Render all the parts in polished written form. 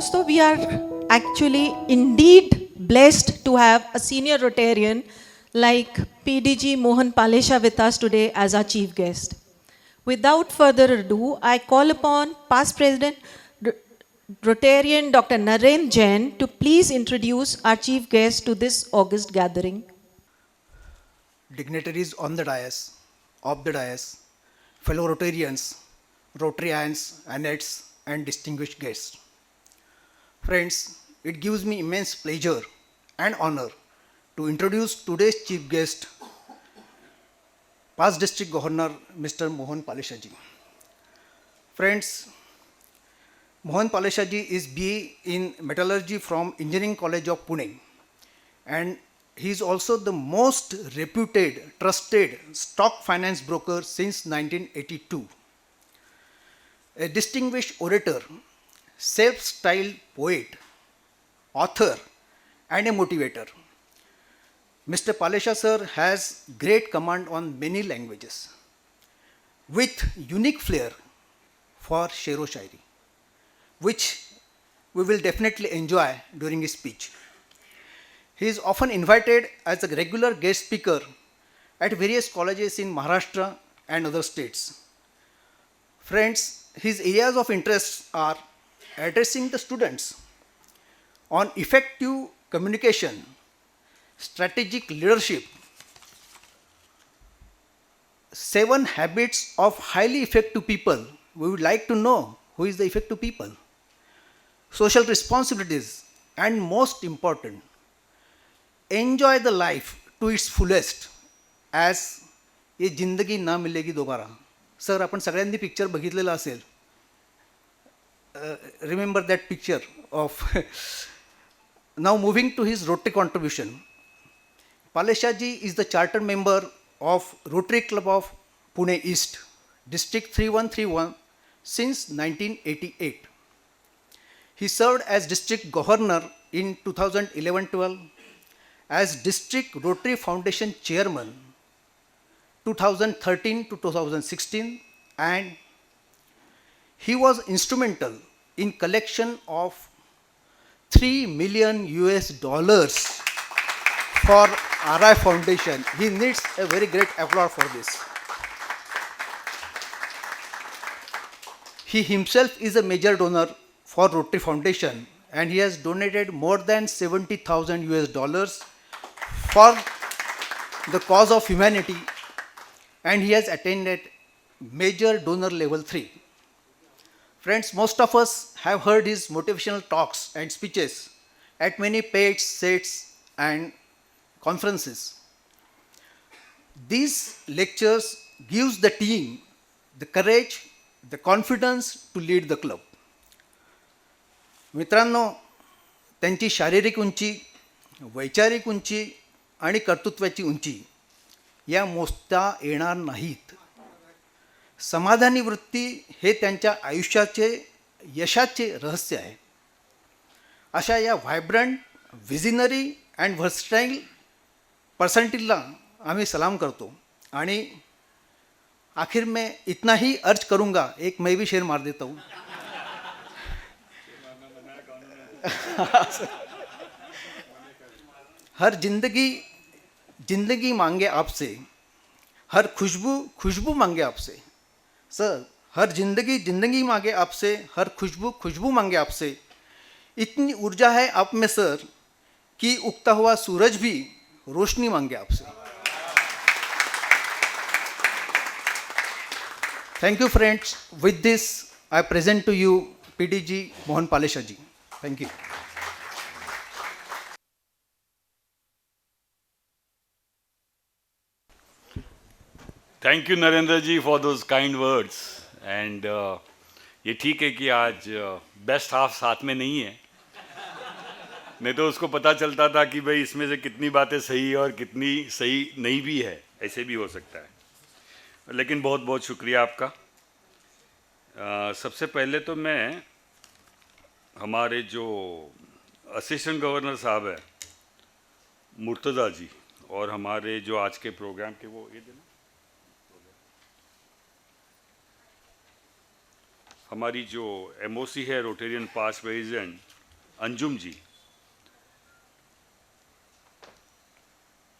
So we are actually indeed blessed to have a senior Rotarian like PDG Mohan Palesha with us today as our chief guest. Without further ado, I call upon past President Rotarian Dr. Naren Jain to please introduce our chief guest to this August gathering. Dignitaries on the dais, off the dais, fellow Rotarians, Rotarians, Annettes, and distinguished guests. Friends, it gives me immense pleasure and honor to introduce today's chief guest, past District Governor Mr. Mohan Palesha ji. Friends, Mohan Palesha ji is BA in Metallurgy from Engineering College of Pune, and he is also the most reputed, trusted stock finance broker since 1982. A distinguished orator, self-styled poet, author, and a motivator. Mr. Palesha sir has great command on many languages with unique flair for Shero Shairi, which we will definitely enjoy during his speech. He is often invited as a regular guest speaker at various colleges in Maharashtra and other states. Friends, his areas of interest are addressing the students on effective communication, strategic leadership, 7 habits of highly effective people. We would like to know who is the effective people, social responsibilities, and most important, enjoy the life to its fullest as ये जिंदगी ना मिलेगी दोबारा. Sir आपण सगळ्यांनी picture बघितलेला असेल. Remember that picture of now moving to his Rotary contribution. Palesha ji is the charter member of Rotary Club of Pune East, District 3131 since 1988. He served as District Governor in 2011-12, as District Rotary Foundation Chairman 2013 to 2016, and he was instrumental in collection of $3 million for RI Foundation. He needs a very great applause for this. He himself is a major donor for Rotary Foundation, and he has donated more than $70,000 for the cause of humanity, and he has attended major donor level 3. Friends, most of us have heard his motivational talks and speeches at many paid sets and conferences. These lectures gives the team the courage, the confidence to lead the club. मित्रांनो, त्यांची शारीरिक उंची, वैचारिक उंची आणि कर्तृत्वाची उंची या मोजता येणार नाहीत. समाधानी वृत्ती हे त्यांच्या आयुष्याचे यशाचे रहस्य आहे. अशा या व्हायब्रंट, विजनरी अँड व्हर्सटाईल पर्सनॅलिटीला आम्ही सलाम करतो. आणि आखिर में इतना ही अर्ज करूँगा, एक मैं भी शेर मार देता हूँ. हर जिंदगी मांगे आपसे, हर खुशबू मांगे आपसे. सर, हर जिंदगी मांगे आपसे, हर खुशबू मांगे आपसे. इतनी ऊर्जा है आप में सर कि उगता हुआ सूरज भी रोशनी मांगे आपसे. Thank you, friends. With this, I present to you PDG Mohan Palesha ji. Thank you. Thank you Narendra ji for those kind words. And ये ठीक है कि आज बेस्ट हाफ साथ में नहीं है, नहीं तो उसको पता चलता था कि भाई इसमें से कितनी बातें सही और कितनी सही नहीं भी है, ऐसे भी हो सकता है. लेकिन बहुत बहुत शुक्रिया आपका. सबसे पहले तो मैं हमारे जो असिस्टेंट गवर्नर साहब है मुर्तज़ा जी, और हमारे जो आज के प्रोग्राम के वो ये देना, हमारी जो एमओसी है रोटेरियन पास्ट प्रेसिडेंट अंजुम जी,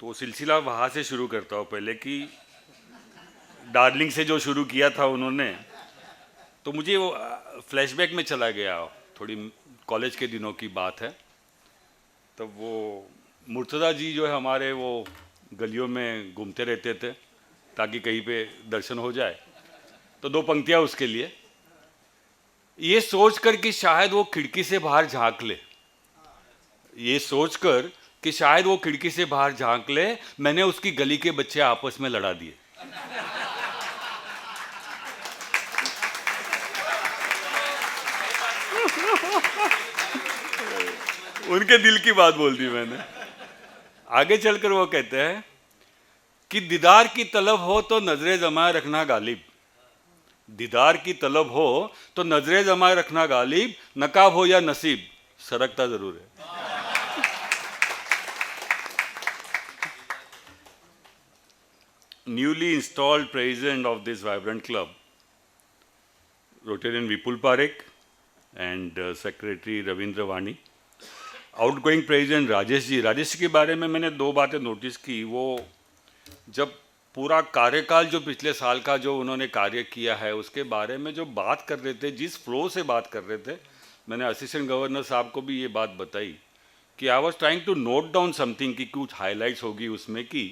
तो सिलसिला वहाँ से शुरू करता हूँ पहले कि डार्लिंग से जो शुरू किया था उन्होंने, तो मुझे वो फ्लैशबैक में चला गया, थोड़ी कॉलेज के दिनों की बात है। तब वो मुर्तज़ा जी जो है हमारे, वो गलियों में घूमते रहते थे ताकि कहीं पे दर्शन हो जाए, तो 2 पंक्तियाँ उसके लिए, ये सोचकर कि शायद वो खिड़की से बाहर झांक ले, ये सोचकर कि शायद वो खिड़की से बाहर झांक ले, मैंने उसकी गली के बच्चे आपस में लड़ा दिए। उनके दिल की बात बोल दी मैंने। आगे चलकर वो कहते हैं कि दीदार की तलब हो तो नजरे जमाए रखना गालिब, दीदार की तलब हो तो नजरे जमाए रखना गालिब, नकाब हो या नसीब सरकता जरूर है। Newly installed president of this vibrant club, Rotarian Vipul Parekh and Secretary Ravindra Vani, outgoing president Rajesh ji. Rajesh ji के बारे में मैंने 2 बातें नोटिस की। वो जब पूरा कार्यकाल जो पिछले साल का जो उन्होंने कार्य किया है उसके बारे में जो बात कर रहे थे, जिस फ्लो से बात कर रहे थे, मैंने असिस्टेंट गवर्नर साहब को भी ये बात बताई कि I was trying to note down something, कि कुछ हाईलाइट्स होगी उसमें की,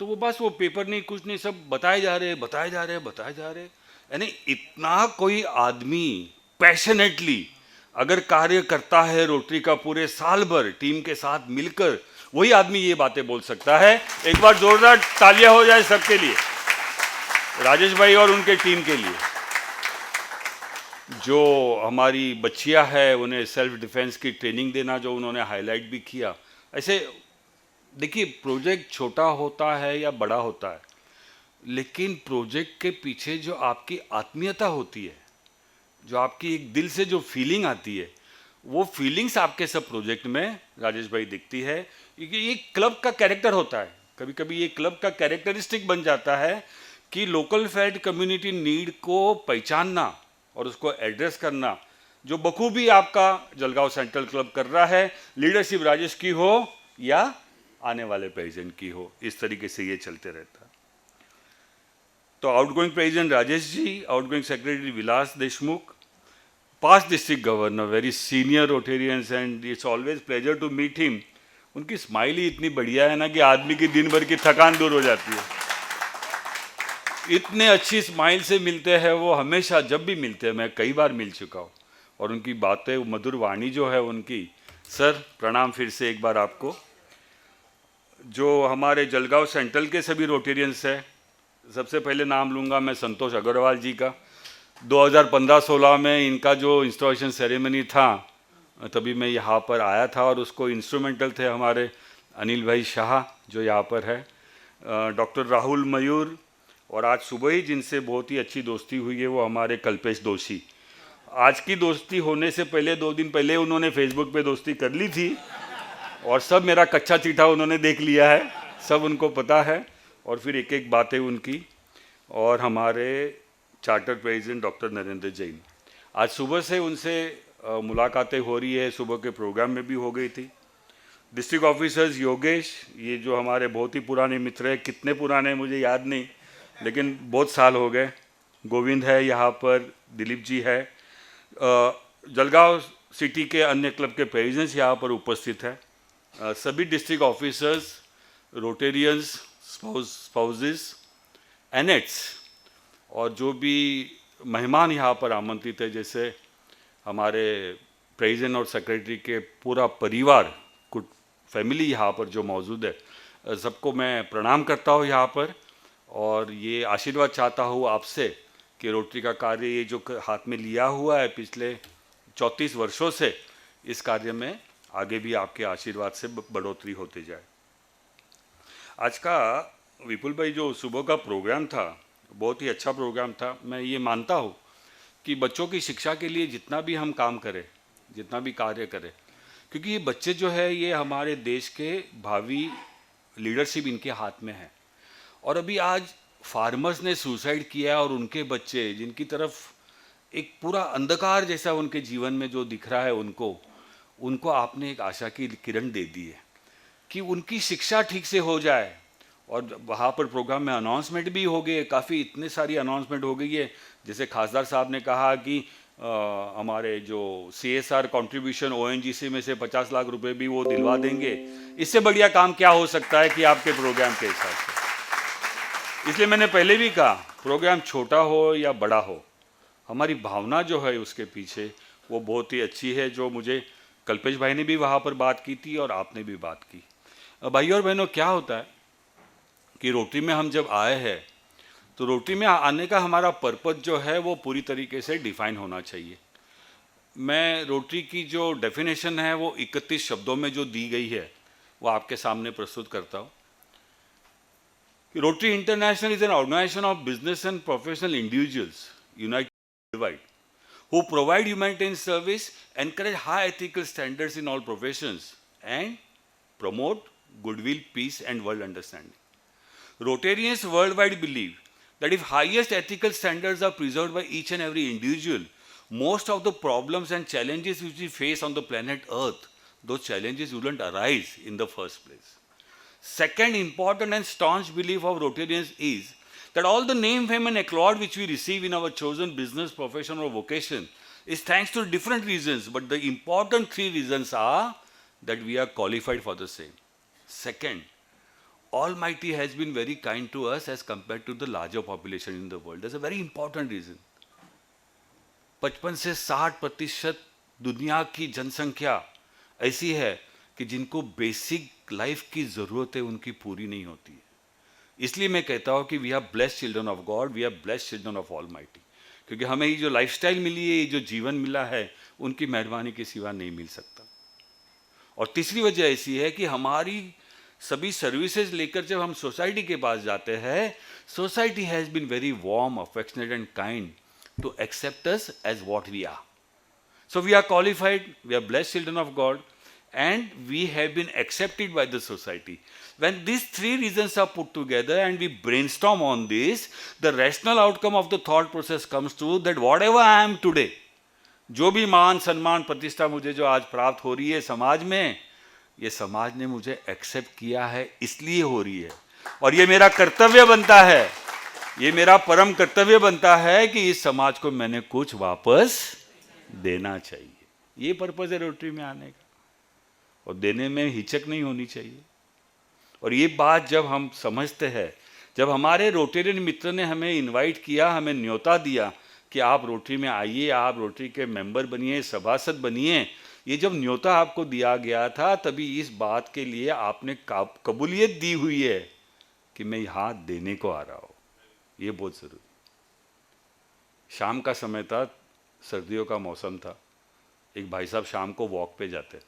तो वो बस वो पेपर नहीं कुछ नहीं, सब बताए जा रहे बताए जा रहे बताए जा रहे। यानी इतना कोई आदमी पैशनेटली अगर कार्य करता है रोटरी का पूरे साल भर टीम के साथ मिलकर, वही आदमी ये बातें बोल सकता है। एक बार जोरदार तालियां हो जाए सबके लिए, राजेश भाई और उनके टीम के लिए। जो हमारी बच्चियां हैं उन्हें सेल्फ डिफेंस की ट्रेनिंग देना, जो उन्होंने हाईलाइट भी किया। ऐसे देखिए, प्रोजेक्ट छोटा होता है या बड़ा होता है, लेकिन प्रोजेक्ट के पीछे जो आपकी आत्मीयता होती है, जो आपकी एक दिल से जो फीलिंग आती है, वो फीलिंग्स आपके सब प्रोजेक्ट में राजेश भाई दिखती है। ये क्लब का कैरेक्टर होता है, कभी कभी ये क्लब का कैरेक्टरिस्टिक बन जाता है कि लोकल फेड कम्युनिटी नीड को पहचानना और उसको एड्रेस करना, जो बखूबी आपका जलगांव सेंट्रल क्लब कर रहा है, लीडरशिप राजेश की हो या आने वाले प्रेसिडेंट की हो, इस तरीके से ये चलते रहता है। तो outgoing president Rajesh ji, outgoing secretary Vilas Deshmukh, past district governor, very senior Rotarians, and it's always pleasure to meet him. उनकी स्माइल ही इतनी बढ़िया है ना कि आदमी की दिन भर की थकान दूर हो जाती है। इतने अच्छी स्माइल से मिलते हैं वो हमेशा, जब भी मिलते हैं, मैं कई बार मिल चुका हूँ, और उनकी बातें, मधुर वाणी जो है उनकी। सर प्रणाम फिर से एक बार आपको। जो हमारे जलगांव सेंट्रल के सभी रोटेरियंस हैं, सबसे पहले नाम लूँगा मैं संतोष अग्रवाल जी का। 2015-16 में इनका जो इंस्टॉलेशन सेरेमनी था, तभी मैं यहाँ पर आया था, और उसको इंस्ट्रूमेंटल थे हमारे अनिल भाई शाह जो यहाँ पर है, डॉक्टर राहुल मयूर, और आज सुबह ही जिनसे बहुत ही अच्छी दोस्ती हुई है वो हमारे कल्पेश दोषी। आज की दोस्ती होने से पहले 2 दिन पहले उन्होंने फेसबुक पे दोस्ती कर ली थी, और सब मेरा कच्चा चिट्ठा उन्होंने देख लिया है, सब उनको पता है, और फिर एक एक बातें उनकी। और हमारे charter president doctor Narendra Jain, आज सुबह से उनसे मुलाकातें हो रही है, सुबह के प्रोग्राम में भी हो गई थी। डिस्ट्रिक्ट ऑफिसर्स योगेश, ये जो हमारे बहुत ही पुराने मित्र हैं, कितने पुराने मुझे याद नहीं, लेकिन बहुत साल हो गए। गोविंद है यहाँ पर, दिलीप जी है, जलगांव सिटी के अन्य क्लब के प्रेसिडेंट्स यहाँ पर उपस्थित है, सभी डिस्ट्रिक्ट ऑफिसर्स, रोटेरियंस, स्पाउसेस, एनेट्स, और जो भी मेहमान यहाँ पर आमंत्रित है, जैसे हमारे प्रेसिडेंट और सेक्रेटरी के पूरा परिवार, कुछ फैमिली यहाँ पर जो मौजूद है, सबको मैं प्रणाम करता हूँ यहाँ पर, और ये आशीर्वाद चाहता हूँ आपसे कि रोटरी का कार्य ये जो हाथ में लिया हुआ है पिछले 34 वर्षों से, इस कार्य में आगे भी आपके आशीर्वाद से बढ़ोतरी होती जाए। आज का विपुल भाई जो सुबह का प्रोग्राम था, बहुत ही अच्छा प्रोग्राम था। मैं ये मानता हूँ कि बच्चों की शिक्षा के लिए जितना भी हम काम करें, जितना भी कार्य करें, क्योंकि ये बच्चे जो है ये हमारे देश के भावी लीडरशिप इनके हाथ में है। और अभी आज फार्मर्स ने सुसाइड किया, और उनके बच्चे जिनकी तरफ एक पूरा अंधकार जैसा उनके जीवन में जो दिख रहा है उनको, उनको आपने एक आशा की किरण दे दी है कि उनकी शिक्षा ठीक से हो जाए। और वहाँ पर प्रोग्राम में अनाउंसमेंट भी हो गए, काफ़ी इतने सारी अनाउंसमेंट हो गई है। जैसे खासदार साहब ने कहा कि हमारे जो CSR कंट्रीब्यूशन ONGC में से 50 लाख रुपए भी वो दिलवा देंगे। इससे बढ़िया काम क्या हो सकता है कि आपके प्रोग्राम के हिसाब से। इसलिए मैंने पहले भी कहा, प्रोग्राम छोटा हो या बड़ा हो, हमारी भावना जो है उसके पीछे वो बहुत ही अच्छी है, जो मुझे कल्पेश भाई ने भी वहाँ पर बात की थी और आपने भी बात की। भाई और बहनों, क्या होता है कि रोटरी में हम जब आए हैं तो रोटरी में आने का हमारा पर्पस जो है वो पूरी तरीके से डिफाइन होना चाहिए। मैं रोटरी की जो डेफिनेशन है वो 31 शब्दों में जो दी गई है वो आपके सामने प्रस्तुत करता हूँ। Rotary International is an organisation of business and professional individuals united world who provide humanitarian service, encourage high ethical standards in all professions, and promote goodwill, peace, and world understanding. Rotarians worldwide believe that if highest ethical standards are preserved by each and every individual, most of the problems and challenges which we face on the planet Earth, those challenges wouldn't arise in the first place. Second important and staunch belief of Rotarians is that all the name, fame, and accolade which we receive in our chosen business, profession, or vocation is thanks to different reasons, but the important three reasons are that we are qualified for the same. Second, Almighty has been very kind to us as compared to the larger population in the world. That's a very important reason. 55 से 60% दुनिया की जनसंख्या ऐसी है कि जिनको basic life की ज़रूरतें उनकी पूरी नहीं होती है। इसलिए मैं कहता हूँ कि we are blessed children of God, we are blessed children of almighty, क्योंकि हमें ये जो लाइफस्टाइल मिली है, ये जो जीवन मिला है, उनकी मेहरबानी के सिवा नहीं मिल सकता। और तीसरी वजह ऐसी है कि हमारी सभी सर्विसेज लेकर जब हम सोसाइटी के पास जाते हैं, society has been very warm, affectionate and kind to accept us as what we are. So we are qualified, we are blessed children of God, and we have been accepted by the society. When these three reasons are put together and we brainstorm on this, the rational outcome of the thought process comes to that whatever I am today, जो भी मान सम्मान प्रतिष्ठा मुझे जो आज प्राप्त हो रही है समाज में, ये समाज ने मुझे एक्सेप्ट किया है, इसलिए हो रही है। और ये मेरा कर्तव्य बनता है, ये मेरा परम कर्तव्य बनता है कि इस समाज को मैंने कुछ वापस देना चाहिए। ये पर्पज़ है रोटरी में आने का, और देने में हिचक नहीं होनी चाहिए। और ये बात जब हम समझते हैं, जब हमारे रोटेरियन मित्र ने हमें इनवाइट किया, हमें न्योता दिया कि आप रोटरी में आइए, आप रोटरी के मेंबर बनिए, सभासद बनिए, ये जब न्योता आपको दिया गया था, तभी इस बात के लिए आपने कबूलियत दी हुई है कि मैं यहाँ देने को आ रहा हूँ। ये बहुत ज़रूरी। शाम का समय था, सर्दियों का मौसम था। एक भाई साहब शाम को वॉक पे जाते,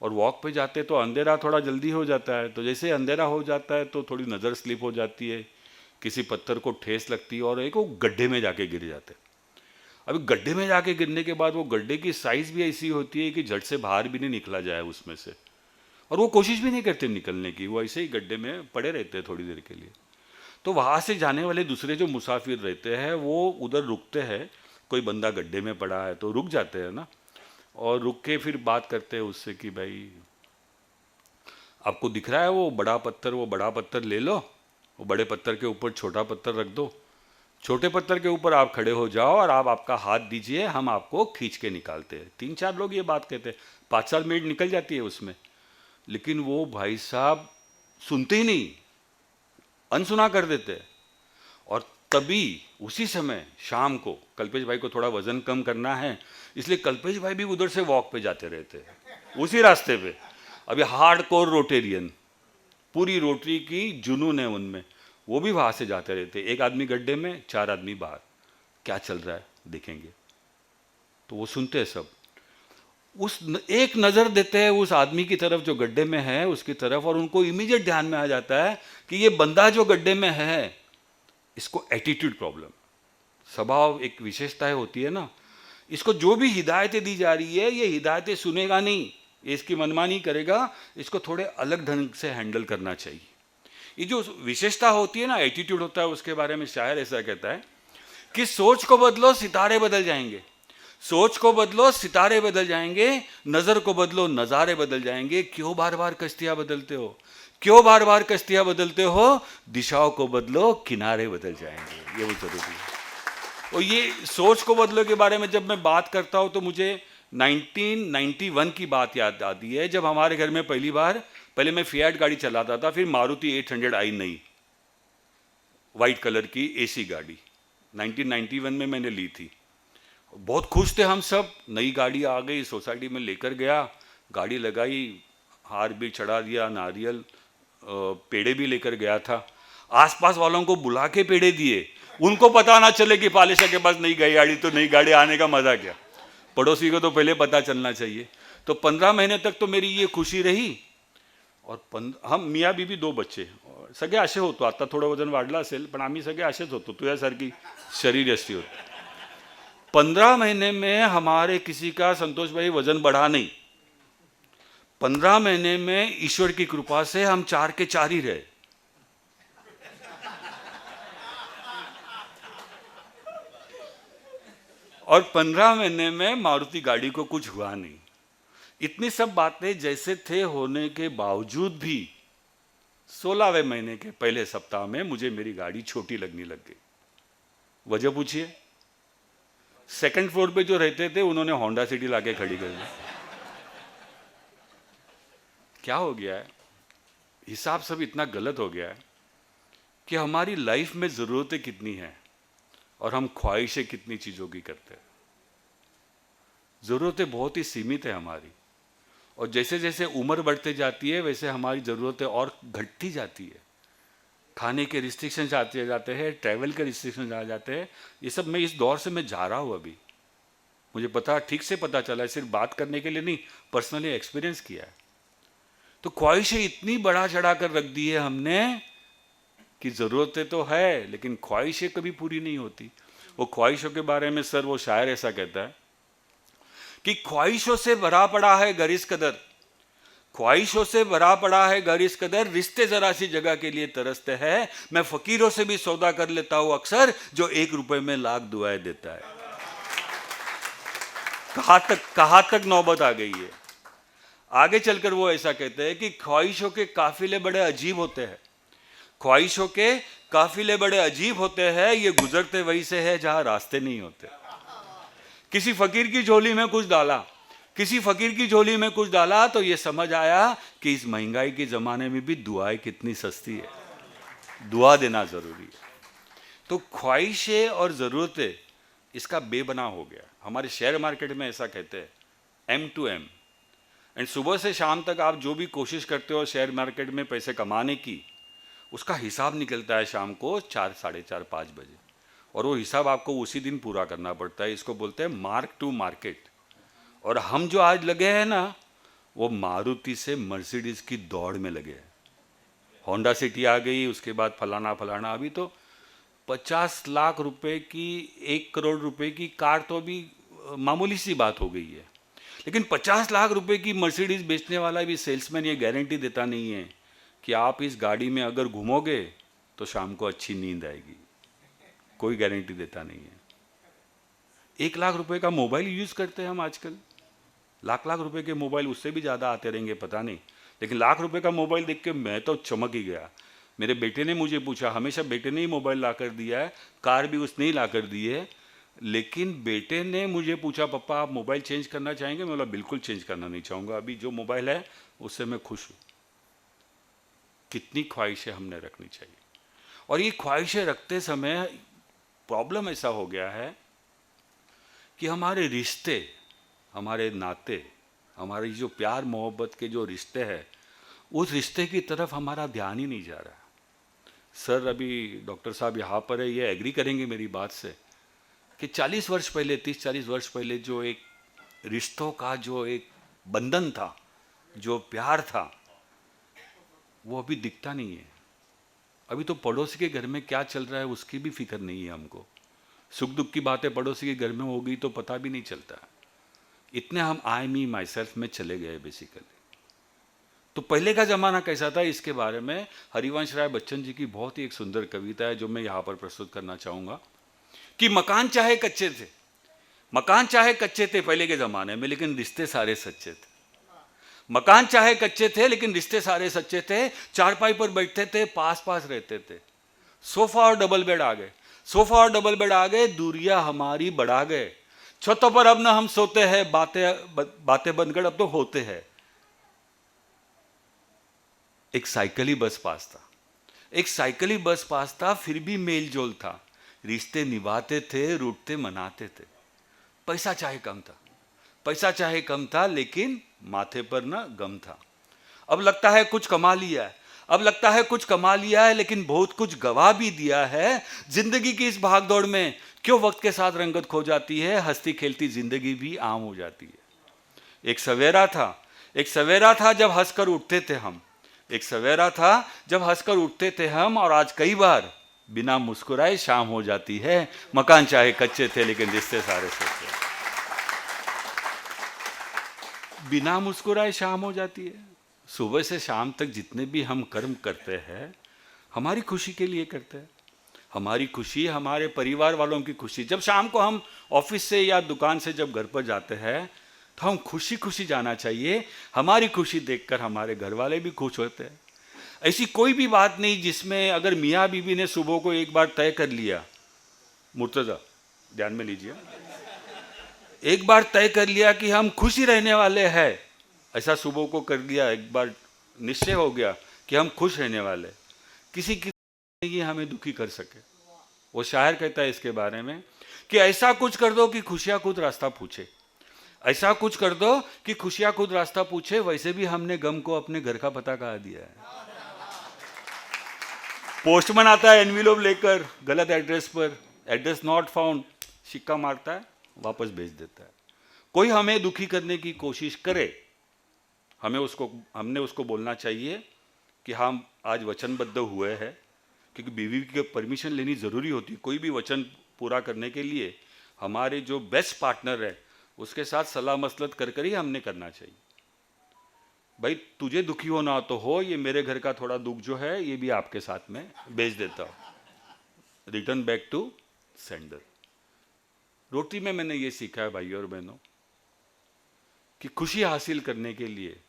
और वॉक पे जाते तो अंधेरा थोड़ा जल्दी हो जाता है, तो जैसे अंधेरा हो जाता है तो थोड़ी नज़र स्लिप हो जाती है, किसी पत्थर को ठेस लगती है और एक वो गड्ढे में जाके गिर जाते। अभी गड्ढे में जाके गिरने के बाद वो गड्ढे की साइज़ भी ऐसी होती है कि झट से बाहर भी नहीं निकला जाए उसमें से, और वो कोशिश भी नहीं करते निकलने की, वो ऐसे ही गड्ढे में पड़े रहते हैं थोड़ी देर के लिए। तो वहाँ से जाने वाले दूसरे जो मुसाफिर रहते हैं वो उधर रुकते हैं, कोई बंदा गड्ढे में पड़ा है तो रुक जाते हैं ना, और रुक के फिर बात करते हैं उससे कि भाई आपको दिख रहा है वो बड़ा पत्थर ले लो, वो बड़े पत्थर के ऊपर छोटा पत्थर रख दो, छोटे पत्थर के ऊपर आप खड़े हो जाओ और आप आपका हाथ दीजिए, हम आपको खींच के निकालते हैं। 3-4 लोग ये बात कहते हैं, 5-7 मिनट निकल जाती है उसमें, लेकिन वो भाई साहब सुनते ही नहीं, अनसुना कर देते हैं। और तभी उसी समय शाम को कल्पेश भाई को थोड़ा वजन कम करना है, इसलिए कल्पेश भाई भी उधर से वॉक पे जाते रहते हैं उसी रास्ते पे। अभी हार्डकोर रोटेरियन, पूरी रोटरी की जुनून है उनमें, वो भी वहाँ से जाते रहते। एक आदमी गड्ढे में, 4 आदमी बाहर, क्या चल रहा है देखेंगे, तो वो सुनते हैं सब, उस एक नज़र देते हैं उस आदमी की तरफ जो गड्ढे में है उसकी तरफ, और उनको इमीडिएट ध्यान में आ जाता है कि ये बंदा जो गड्ढे में है इसको एटीट्यूड प्रॉब्लम, स्वभाव एक विशेषताएं होती है ना, इसको जो भी हिदायतें दी जा रही है ये हिदायतें सुनेगा नहीं, ये इसकी मनमानी करेगा, इसको थोड़े अलग ढंग से हैंडल करना चाहिए। ये जो विशेषता होती है ना, एटीट्यूड होता है, उसके बारे में शायर ऐसा कहता है कि सोच को बदलो सितारे बदल जाएंगे, सोच को बदलो, सितारे बदल जाएंगे। नजर को बदलो, नजारे बदल जाएंगे। क्यों बार बार कश्तियां बदलते हो? क्यों बार बार कश्तियां बदलते हो? दिशाओं को बदलो, किनारे बदल जाएंगे। ये वो जरूरी है। और ये सोच को बदलो के बारे में जब मैं बात करता हूं तो मुझे 1991 की बात याद आती है, जब हमारे घर में पहले मैं फिएट गाड़ी चलाता था, फिर मारुति 800 आई नई वाइट कलर की एसी गाड़ी 1991 में मैंने ली थी। बहुत खुश थे हम सब, नई गाड़ी आ गई, सोसाइटी में लेकर गया, गाड़ी लगाई, हार भी चढ़ा दिया, नारियल पेड़े भी लेकर गया था। आसपास वालों को बुला के पेड़े दिए, उनको पता ना चले कि पालिशा के पास नई गाड़ी, तो नई गाड़ी आने का मजा क्या। पड़ोसी को तो पहले पता चलना चाहिए। तो 15 महीने तक तो मेरी ये खुशी रही। और हम मियाँ बीबी 2 बच्चे, सगळे असे होतो। आता थोडं वजन वाढलं असेल, पण आम्ही सगळे असेच होतो, तुझ्यासारखी शरीर अशी होती। 15 महीने में हमारे किसी का, संतोष भाई, वजन बढ़ा नहीं। 15 महीने में ईश्वर की कृपा से हम 4 के 4 ही रहे। और 15 महीने में मारुति गाड़ी को कुछ हुआ नहीं। इतनी सब बातें जैसे थे होने के बावजूद भी 16वें महीने के पहले सप्ताह में मुझे मेरी गाड़ी छोटी लगने लग गई। वजह पूछिए। सेकंड फ्लोर पे जो रहते थे उन्होंने होंडा सिटी लाके खड़ी कर दी। क्या हो गया है? हिसाब सब इतना गलत हो गया है कि हमारी लाइफ में जरूरतें कितनी हैं और हम ख्वाहिशें कितनी चीजों की करते हैं। जरूरतें बहुत ही सीमित है हमारी, और जैसे जैसे उम्र बढ़ते जाती है वैसे हमारी ज़रूरतें और घटती जाती है। खाने के रिस्ट्रिक्शंस आते जाते हैं, ट्रैवल के रिस्ट्रिक्शंस आ जाते हैं। ये सब मैं इस दौर से मैं जा रहा हूँ अभी, मुझे ठीक से पता चला है, सिर्फ बात करने के लिए नहीं, पर्सनली एक्सपीरियंस किया है। तो ख्वाहिशें इतनी बढ़ा चढ़ा कर रख दी है हमने कि ज़रूरतें तो है लेकिन ख्वाहिशें कभी पूरी नहीं होती। वो ख्वाहिशों के बारे में सर वो शायर ऐसा कहता है कि ख्वाहिशों से भरा पड़ा है घर इस कदर, ख्वाहिशों से भरा पड़ा है घर इस कदर, रिश्ते जरा सी जगह के लिए तरसते हैं। मैं फकीरों से भी सौदा कर लेता हूं अक्सर, जो 1 रुपए में लाख दुआएं देता है। कहां तक नौबत आ गई है। आगे चलकर वो ऐसा कहते हैं कि ख्वाहिशों के काफिले बड़े अजीब होते हैं, ख्वाहिशों के काफिले बड़े अजीब होते हैं, ये गुजरते वहीं से है जहां रास्ते नहीं होते। किसी फकीर की झोली में कुछ डाला, किसी फकीर की झोली में कुछ डाला तो ये समझ आया कि इस महंगाई के जमाने में भी दुआएं कितनी सस्ती है। दुआ देना जरूरी है। तो ख्वाहिशें और जरूरतें इसका बेबना हो गया। हमारे शेयर मार्केट में ऐसा कहते हैं M to M, एंड सुबह से शाम तक आप जो भी कोशिश करते हो शेयर मार्केट में पैसे कमाने की, उसका हिसाब निकलता है शाम को 4, साढ़े 4, 5 बजे, और वो हिसाब आपको उसी दिन पूरा करना पड़ता है। इसको बोलते हैं मार्क टू मार्केट। और हम जो आज लगे हैं ना, वो मारुति से मर्सिडीज की दौड़ में लगे हैं। होंडा सिटी आ गई, उसके बाद फलाना फलाना, अभी तो 50 लाख रुपए की, 1 करोड़ रुपए की कार तो अभी मामूली सी बात हो गई है। लेकिन 50 लाख रुपए की मर्सिडीज बेचने वाला भी सेल्समैन ये गारंटी देता नहीं है कि आप इस गाड़ी में अगर घूमोगे तो शाम को अच्छी नींद आएगी। कोई गारंटी देता नहीं है। 1 लाख रुपए का मोबाइल यूज करते हैं हम आजकल। लाख रुपए के मोबाइल उससे भी ज़्यादा आते रहेंगे पता नहीं, लेकिन लाख रुपए का मोबाइल देख के मैं तो चमक ही गया। मेरे बेटे ने मुझे पूछा, हमेशा बेटे ने ही मोबाइल ला कर दिया है, कार भी उसने ही ला कर दी है, लेकिन बेटे ने मुझे पूछा, पापा आप मोबाइल चेंज करना चाहेंगे? मैं बोला बिल्कुल चेंज करना नहीं चाहूँगा, अभी जो मोबाइल है उससे मैं खुश हूँ। कितनी ख्वाहिशें हमने रखनी चाहिए। और ये ख्वाहिशें रखते समय प्रॉब्लम ऐसा हो गया है कि हमारे रिश्ते, हमारे नाते, हमारी जो प्यार मोहब्बत के जो रिश्ते हैं, उस रिश्ते की तरफ हमारा ध्यान ही नहीं जा रहा। सर अभी डॉक्टर साहब यहाँ पर है, ये एग्री करेंगे मेरी बात से कि 40 वर्ष पहले, 30-40 वर्ष पहले जो एक रिश्तों का जो एक बंधन था, जो प्यार था, वो अभी दिखता नहीं है। अभी तो पड़ोसी के घर में क्या चल रहा है उसकी भी फिक्र नहीं है हमको। सुख दुख की बातें पड़ोसी के घर में हो गई तो पता भी नहीं चलता। इतने हम आई मी माई सेल्फ में चले गए बेसिकली। तो पहले का ज़माना कैसा था, इसके बारे में हरिवंश राय बच्चन जी की बहुत ही एक सुंदर कविता है जो मैं यहाँ पर प्रस्तुत करना चाहूँगा कि मकान चाहे कच्चे थे, मकान चाहे कच्चे थे पहले के ज़माने में, लेकिन रिश्ते सारे सच्चे थे। मकान चाहे कच्चे थे लेकिन रिश्ते सारे सच्चे थे। चारपाई पर बैठते थे, पास पास रहते थे। सोफा और डबल बेड आ गए, सोफा और डबल बेड आ गए, दूरियां हमारी बढ़ा गए। छतों पर अब ना हम सोते हैं, बातें बनकर अब तो होते हैं। एक साइकिल ही बस पास था, एक साइकिल ही बस पास था, फिर भी मेल जोल था। रिश्ते निभाते थे, रूठते मनाते थे। पैसा चाहे कम था, पैसा चाहे कम था, लेकिन माथे पर ना गम था। अब लगता है कुछ कमा लिया है, अब लगता है कुछ कमा लिया है, लेकिन बहुत कुछ गवा भी दिया है। जिंदगी की इस भागदौड़ में क्यों वक्त के साथ रंगत खो जाती है, हंसती खेलती जिंदगी भी आम हो जाती है। एक सवेरा था, एक सवेरा था जब हंसकर उठते थे हम, एक सवेरा था जब हंसकर उठते थे हम, और आज कई बार बिना मुस्कुराए शाम हो जाती है। मकान चाहे कच्चे थे लेकिन रिश्ते सारे सच्चे। बिना मुस्कुराए शाम हो जाती है। सुबह से शाम तक जितने भी हम कर्म करते हैं, हमारी खुशी के लिए करते हैं। हमारी खुशी, हमारे परिवार वालों की खुशी। जब शाम को हम ऑफिस से या दुकान से जब घर पर जाते हैं, तो हम खुशी खुशी जाना चाहिए। हमारी खुशी देखकर हमारे घर वाले भी खुश होते हैं। ऐसी कोई भी बात नहीं जिसमें अगर मियाँ बीबी ने सुबह को एक बार तय कर लिया, मुर्तज़ा ध्यान में लीजिए, एक बार तय कर लिया कि हम खुशी रहने वाले हैं, ऐसा सुबह को कर दिया, एक बार निश्चय हो गया कि हम खुश रहने वाले, किसी की ये हमें दुखी कर सके। वो शायर कहता है इसके बारे में कि ऐसा कुछ कर दो कि खुशियाँ खुद रास्ता पूछे, ऐसा कुछ कर दो कि खुशियाँ खुद रास्ता पूछे। वैसे भी हमने गम को अपने घर का पता कहा दिया है। पोस्टमैन आता है एनवेलोप लेकर, गलत एड्रेस पर, एड्रेस नॉट फाउंड, सिक्का मारता है, वापस भेज देता है। कोई हमें दुखी करने की कोशिश करे, हमने उसको बोलना चाहिए कि हम आज वचनबद्ध हुए हैं, क्योंकि बीवी की परमिशन लेनी ज़रूरी होती है कोई भी वचन पूरा करने के लिए। हमारे जो बेस्ट पार्टनर है उसके साथ सलाह मसलत कर कर ही हमने करना चाहिए। भाई तुझे दुखी होना तो हो, ये मेरे घर का थोड़ा दुख जो है ये भी आपके साथ में भेज देता हूँ। Return back to sender. रोटी में मैंने ये सीखा है भाइयों और बहनों कि खुशी हासिल करने के लिए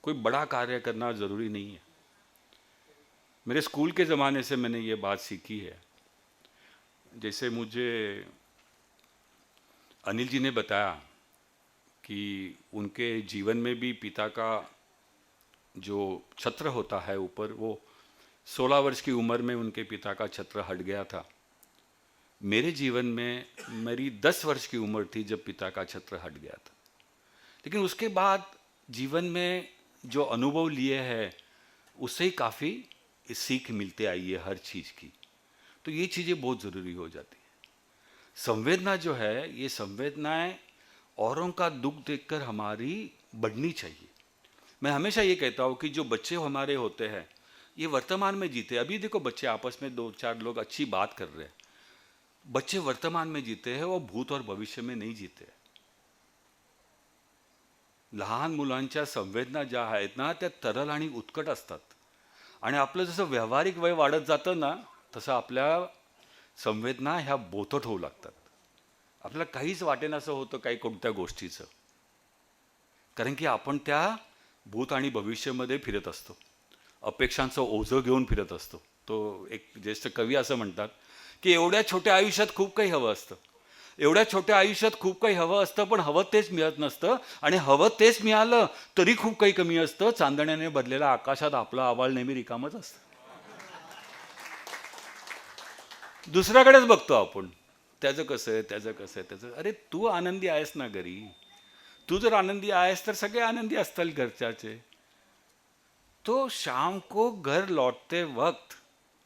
कोई बड़ा कार्य करना ज़रूरी नहीं है। मेरे स्कूल के ज़माने से मैंने ये बात सीखी है। जैसे मुझे अनिल जी ने बताया कि उनके जीवन में भी पिता का जो छत्र होता है ऊपर, वो 16 वर्ष की उम्र में उनके पिता का छत्र हट गया था। मेरे जीवन में मेरी 10 वर्ष की उम्र थी जब पिता का छत्र हट गया था। लेकिन उसके बाद जीवन में जो अनुभव लिए हैं उससे ही काफ़ी सीख मिलते आई है हर चीज़ की। तो ये चीज़ें बहुत ज़रूरी हो जाती है। संवेदना जो है, ये संवेदनाएं औरों का दुख देखकर हमारी बढ़नी चाहिए। मैं हमेशा ये कहता हूँ कि जो बच्चे हमारे होते हैं ये वर्तमान में जीते। अभी देखो बच्चे आपस में 2-4 लोग अच्छी बात कर रहे हैं, बच्चे वर्तमान में जीते हैं, वो भूत और भविष्य में नाही जीते। लहान मुलांच्या संवेदना ज्या आहेत ना त्या तरल आणि उत्कट असतात, आणि आपलं जसं व्यावहारिक वय वाढत जातं ना तसं आपल्या संवेदना ह्या बोथट होऊ लागतात। आपल्याला काहीच वाटेनासं होतं काही कोणत्या गोष्टीचं, कारण की आपण त्या भूत आणि भविष्यामध्ये फिरत असतो, अपेक्षांचं ओझं घेऊन फिरत असतो। तो एक ज्येष्ठ कवी असं म्हणतात की एवढ्या छोट्या आयुष्यात खूप काही हवं असतं, एवढ्या छोट्या आयुष्यात खूप काही हवं असतं, पण हवं तेच मिळत नसतं, आणि हवं तेच मिळालं तरी खूप काही कमी असतं। चांदण्याने भरलेल्या आकाशात आपलं आभाळ नेहमी रिकामच असतं। दुसऱ्याकडेच बघतो आपण, त्याचं कसं आहे, त्याचं कसं आहे, त्याचं, अरे तू आनंदी आहेस ना घरी, तू जर आनंदी आहेस तर सगळे आनंदी असतील घरच्याचे। तो शाम को घर लौटते वक्त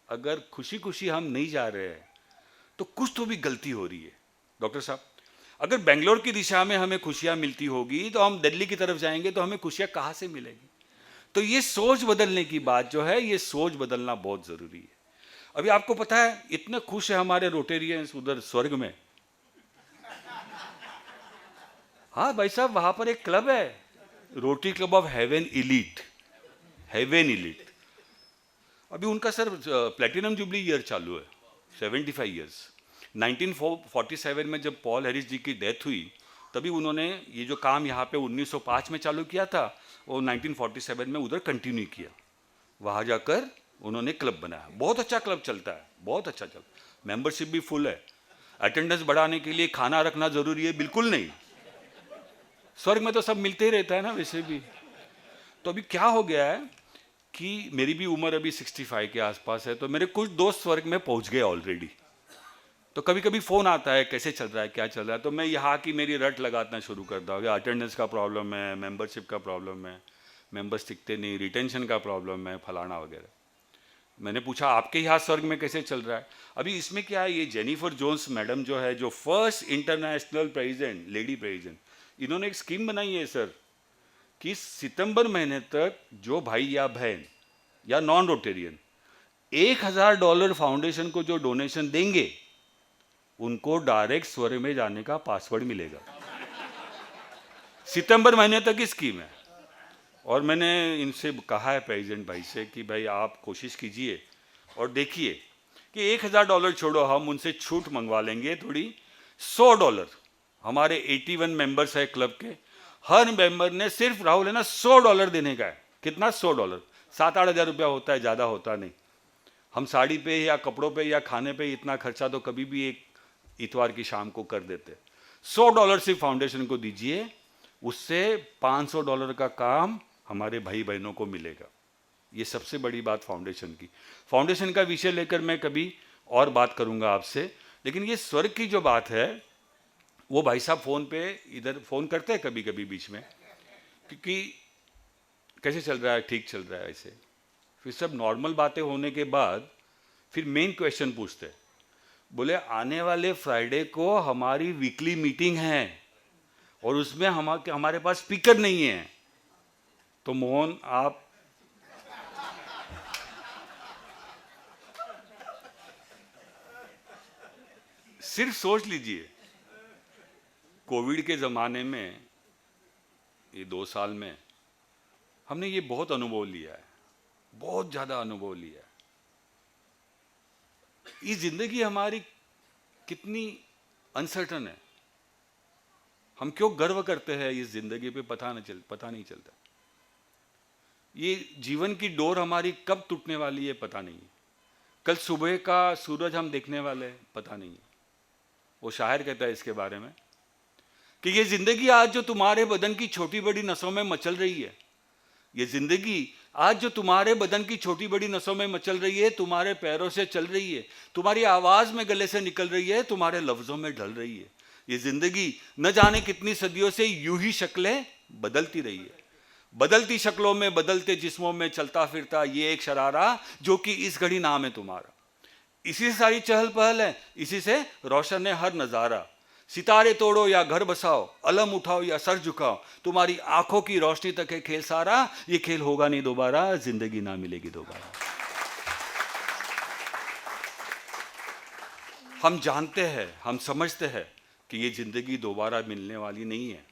अगर खुशी खुशी हम नहीं जा रहे हैं तो कुछ तो भी गलती हो रही है। डॉक्टर साहब, अगर बेंगलोर की दिशा में हमें खुशियाँ मिलती होगी तो हम दिल्ली की तरफ जाएंगे तो हमें खुशियाँ कहाँ से मिलेगी? तो ये सोच बदलने की बात जो है, ये सोच बदलना बहुत ज़रूरी है। अभी आपको पता है इतने खुश है हमारे रोटेरियंस उधर स्वर्ग में। हाँ भाई साहब, वहाँ पर एक क्लब है, Rotary Club of Heaven Elite, Heaven Elite. अभी उनका सर प्लेटिनम जुबली ईयर चालू है, 75 ईयर्स। 1947 में जब पॉल हैरिस जी की डेथ हुई, तभी उन्होंने ये जो काम यहाँ पे 1905 में चालू किया था, वो 1947 में उधर कंटिन्यू किया। वहाँ जाकर उन्होंने क्लब बनाया, बहुत अच्छा क्लब चलता है, बहुत अच्छा चलता है, मेंबरशिप भी फुल है। अटेंडेंस बढ़ाने के लिए खाना रखना जरूरी है? बिल्कुल नहीं, स्वर्ग में तो सब मिलते ही रहता है ना वैसे भी। तो अभी क्या हो गया है कि मेरी भी उम्र अभी 65 के आसपास है, तो मेरे कुछ दोस्त स्वर्ग में पहुंच गए ऑलरेडी। तो कभी कभी फ़ोन आता है, कैसे चल रहा है, क्या चल रहा है, तो मैं यहाँ की मेरी रट लगाना शुरू करता हूँ। अटेंडेंस का प्रॉब्लम है, मेंबरशिप का प्रॉब्लम है, मेंबर्स टिकते नहीं, रिटेंशन का प्रॉब्लम है, फलाना वगैरह। मैंने पूछा आपके यहाँ स्वर्ग में कैसे चल रहा है? अभी इसमें क्या है, ये जेनिफर जोन्स मैडम जो है, जो first international president, lady president, इन्होंने एक स्कीम बनाई है सर कि सितंबर महीने तक जो भाई या बहन या नॉन रोटेरियन $1000 फाउंडेशन को जो डोनेशन देंगे, उनको डायरेक्ट स्वर्ग में जाने का पासवर्ड मिलेगा। सितंबर महीने तक की स्कीम है। और मैंने इनसे कहा है प्रेसिडेंट भाई से कि भाई आप कोशिश कीजिए और देखिए कि $1000 छोड़ो, हम उनसे छूट मंगवा लेंगे थोड़ी, $100। हमारे 81 मेंबर्स है क्लब के, हर मेंबर ने सिर्फ राहुल है ना $100 देने का है। कितना? $100। 7-8 हज़ार रुपया होता है, ज़्यादा होता नहीं। हम साड़ी पे या कपड़ों पे या खाने पे इतना खर्चा तो कभी भी एक इतवार की शाम को कर देते। $100 सिर्फ फाउंडेशन को दीजिए, उससे $500 का काम हमारे भाई बहनों को मिलेगा। ये सबसे बड़ी बात फाउंडेशन की। फाउंडेशन का विषय लेकर मैं कभी और बात करूंगा आपसे, लेकिन ये स्वर्ग की जो बात है, वो भाई साहब फ़ोन पे इधर फ़ोन करते हैं कभी कभी बीच में, क्योंकि कैसे चल रहा है, ठीक चल रहा है ऐसे। फिर सब नॉर्मल बातें होने के बाद फिर मेन क्वेश्चन पूछते हैं, बोले आने वाले फ्राइडे को हमारी वीकली मीटिंग है और उसमें हमारे पास स्पीकर नहीं है, तो मोहन आप सिर्फ सोच लीजिए, कोविड के ज़माने में ये 2 साल में हमने ये बहुत अनुभव लिया है, बहुत ज़्यादा अनुभव लिया है। ये ज़िंदगी हमारी कितनी अनसर्टन है, हम क्यों गर्व करते हैं इस ज़िंदगी पे पता नहीं चलता। ये जीवन की डोर हमारी कब टूटने वाली है पता नहीं है। कल सुबह का सूरज हम देखने वाले हैं पता नहीं है। वो शायर कहता है इसके बारे में कि ये जिंदगी आज जो तुम्हारे बदन की छोटी बड़ी नसों में मचल रही है, ये जिंदगी आज जो तुम्हारे बदन की छोटी बड़ी नसों में मचल रही है, तुम्हारे पैरों से चल रही है, तुम्हारी आवाज में गले से निकल रही है, तुम्हारे लफ्जों में ढल रही है। ये जिंदगी न जाने कितनी सदियों से यूं ही शक्लें बदलती रही है। बदलती शक्लों में, बदलते जिस्मों में चलता फिरता ये एक शरारा जो कि इस घड़ी नाम है तुम्हारा। इसी से सारी चहल पहल है, इसी से रोशन है हर नजारा। सितारे तोड़ो या घर बसाओ, अलम उठाओ या सर झुकाओ, तुम्हारी आंखों की रोशनी तक है खेल सारा। ये खेल होगा नहीं दोबारा, जिंदगी ना मिलेगी दोबारा। हम जानते हैं, हम समझते हैं कि ये जिंदगी दोबारा मिलने वाली नहीं है।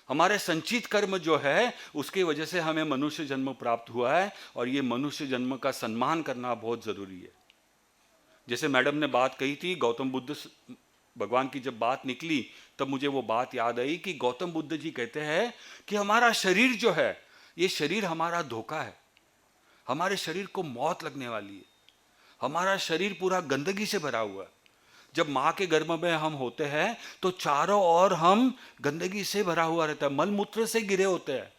हमारे संचित कर्म जो है उसकी वजह से हमें मनुष्य जन्म प्राप्त हुआ है और ये मनुष्य जन्म का सम्मान करना बहुत जरूरी है। जैसे मैडम ने बात कही थी, गौतम बुद्ध भगवान की जब बात निकली तब मुझे वो बात याद आई कि गौतम बुद्ध जी कहते हैं कि हमारा शरीर जो है, ये शरीर हमारा धोखा है। हमारे शरीर को मौत लगने वाली है। हमारा शरीर पूरा गंदगी से भरा हुआ है। जब माँ के गर्भ में हम होते हैं तो चारों ओर हम गंदगी से भरा हुआ रहता है, मलमूत्र से घिरे होते हैं।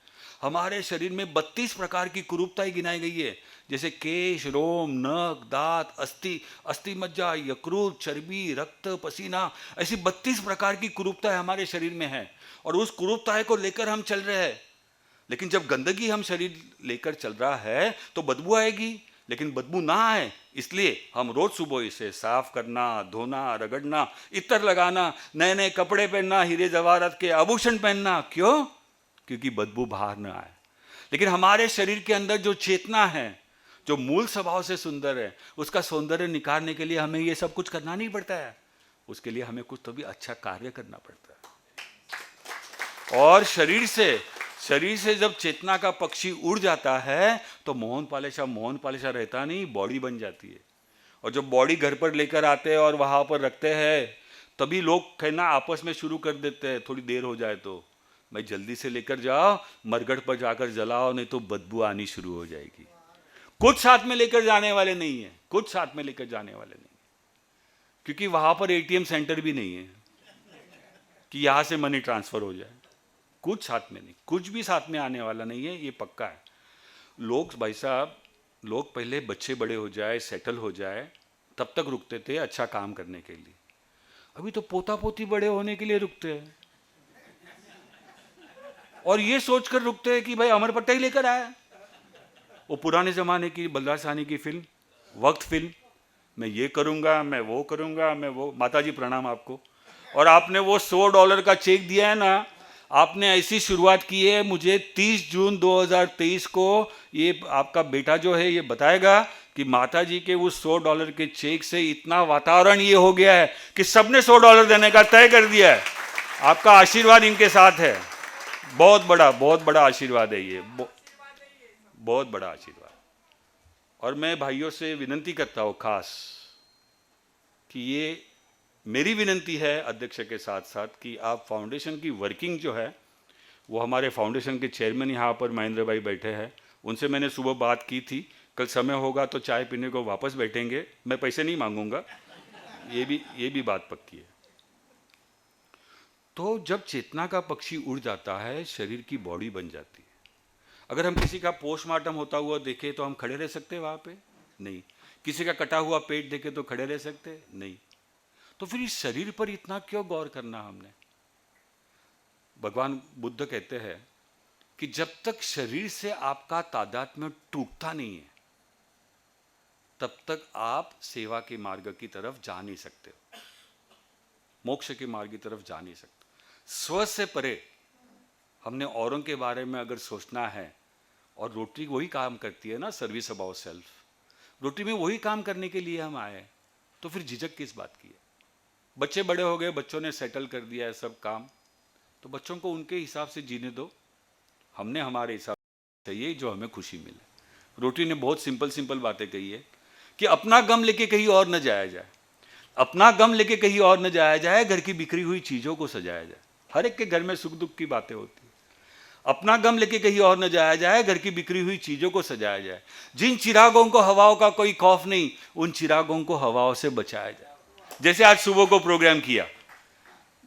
हमारे शरीर में 32 प्रकार की कुरूपताएं गिनाई गई है, जैसे केश, रोम, नख, दांत, अस्थि मज्जा, यकृत, चर्बी, रक्त, पसीना, ऐसी 32 प्रकार की कुरूपताएं हमारे शरीर में है और उस कुरूपताएं को लेकर हम चल रहे हैं। लेकिन जब गंदगी हम शरीर लेकर चल रहा है तो बदबू आएगी, लेकिन बदबू ना आए इसलिए हम रोज सुबह इसे साफ करना, धोना, रगड़ना, इत्र लगाना, नए नए कपड़े पहनना, हीरे जवाहरात के आभूषण पहनना। क्यों? क्योंकि बदबू बाहर ना आए। लेकिन हमारे शरीर के अंदर जो चेतना है, जो मूल स्वभाव से सुंदर है, उसका सौंदर्य निखारने के लिए हमें ये सब कुछ करना नहीं पड़ता है। उसके लिए हमें कुछ तो भी अच्छा कार्य करना पड़ता है। और शरीर से जब चेतना का पक्षी उड़ जाता है तो मोहन पालेशा रहता नहीं, बॉडी बन जाती है। और जब बॉडी घर पर लेकर आते हैं और वहाँ पर रखते हैं, तभी लोग कहना आपस में शुरू कर देते हैं, थोड़ी देर हो जाए तो भाई जल्दी से लेकर जाओ, मरघट पर जाकर जलाओ, नहीं तो बदबू आनी शुरू हो जाएगी। कुछ साथ में लेकर जाने वाले नहीं है, कुछ साथ में लेकर जाने वाले नहीं, क्योंकि वहां पर एटीएम सेंटर भी नहीं है कि यहां से मनी ट्रांसफर हो जाए। कुछ साथ में नहीं, कुछ भी साथ में आने वाला नहीं है, ये पक्का है। लोग भाई साहब, लोग पहले बच्चे बड़े हो जाए, सेटल हो जाए, तब तक रुकते थे अच्छा काम करने के लिए। अभी तो पोता पोती बड़े होने के लिए रुकते हैं, और ये सोचकर रुकते हैं कि भाई अमर पट्टा ही लेकर आया। वो पुराने जमाने की बलराज साहनी की फिल्म, वक्त फिल्म, मैं ये करूंगा, मैं वो करूंगा, मैं वो। माता जी प्रणाम आपको। और आपने वो $100 का चेक दिया है ना, आपने ऐसी शुरुआत की है, मुझे 30 जून 2023 को ये आपका बेटा जो है ये बताएगा कि माता जी के उस $100 के चेक से इतना वातावरण ये हो गया है कि सबने $100 देने का तय कर दिया है। आपका आशीर्वाद इनके साथ है, बहुत बड़ा आशीर्वाद है ये, बहुत बड़ा आशीर्वाद। और मैं भाइयों से विनती करता हूँ खास कि ये मेरी विनती है अध्यक्ष के साथ साथ कि आप फाउंडेशन की वर्किंग जो है, वो हमारे फाउंडेशन के चेयरमैन यहाँ पर महेंद्र भाई बैठे हैं, उनसे मैंने सुबह बात की थी, कल समय होगा तो चाय पीने को वापस बैठेंगे, मैं पैसे नहीं मांगूंगा, ये भी बात पक्की है। तो जब चेतना का पक्षी उड़ जाता है, शरीर की बॉडी बन जाती है। अगर हम किसी का पोस्टमार्टम होता हुआ देखें तो हम खड़े रह सकते वहाँ पे? नहीं। किसी का कटा हुआ पेट देखे तो खड़े रह सकते? नहीं। तो फिर इस शरीर पर इतना क्यों गौर करना हमने? भगवान बुद्ध कहते हैं कि जब तक शरीर से आपका तादात्म्य टूटता नहीं है, तब तक आप सेवा के मार्ग की तरफ जा नहीं सकते हो, मोक्ष के मार्ग की तरफ जा नहीं सकते। स्व से परे हमने औरों के बारे में अगर सोचना है, और रोटरी वही काम करती है ना, सर्विस अबाउट सेल्फ, रोटरी में वही काम करने के लिए हम आए, तो फिर झिझक किस बात की है? बच्चे बड़े हो गए, बच्चों ने सेटल कर दिया है सब काम, तो बच्चों को उनके हिसाब से जीने दो, हमने हमारे हिसाब से चाहिए जो हमें खुशी मिले। रोटरी ने बहुत सिंपल बातें कही है कि अपना गम लेके कहीं और न जाया जाए, अपना गम लेके कहीं और न जाया जाए, घर की बिखरी हुई चीज़ों को सजाया जाए। हर एक के घर में सुख दुख की बातें होती है। अपना गम लेके कहीं और न जाया जाए, घर की बिखरी हुई चीज़ों को सजाया जाए। जिन चिरागों को हवाओं का कोई खौफ नहीं, उन चिरागों को हवाओं से बचाया जाए। जैसे आज सुबह को प्रोग्राम किया,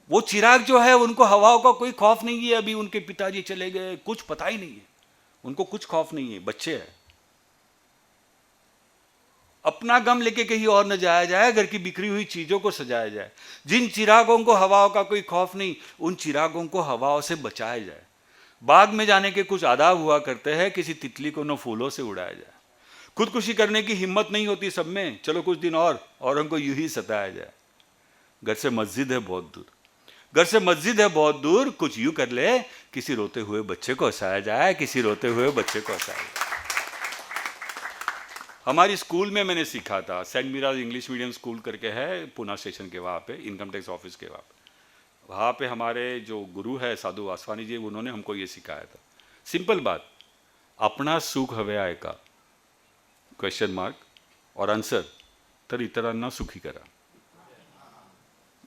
वो चिराग जो है उनको हवाओं का कोई खौफ नहीं है। अभी उनके पिताजी चले गए, कुछ पता ही नहीं है, उनको कुछ खौफ नहीं है, बच्चे हैं। अपना गम लेके कहीं और न जाया जाए, घर की बिखरी हुई चीजों को सजाया जाए। जिन चिरागों को हवाओं का कोई खौफ नहीं, उन चिरागों को हवाओं से बचाया जाए। बाग में जाने के कुछ आदाब हुआ करते हैं, किसी तितली को न फूलों से उड़ाया जाए। खुदकुशी करने की हिम्मत नहीं होती सब में, चलो कुछ दिन और उनको यूं ही सताया जाए। घर से मस्जिद है बहुत दूर, घर से मस्जिद है बहुत दूर, कुछ यूं कर ले, किसी रोते हुए बच्चे को हंसाया जाए, किसी रोते हुए बच्चे को हंसाया जाए। हमारी स्कूल में मैंने सीखा था, सेंट मीराज इंग्लिश मीडियम स्कूल करके है पुणे स्टेशन के वहाँ पे, इनकम टैक्स ऑफिस के वहाँ पे हमारे जो गुरु है साधु वासवानी जी, उन्होंने हमको ये सिखाया था। सिंपल बात, अपना सुख हवे आहे का क्वेश्चन मार्क और आंसर, तर इतरांना सुखी करा।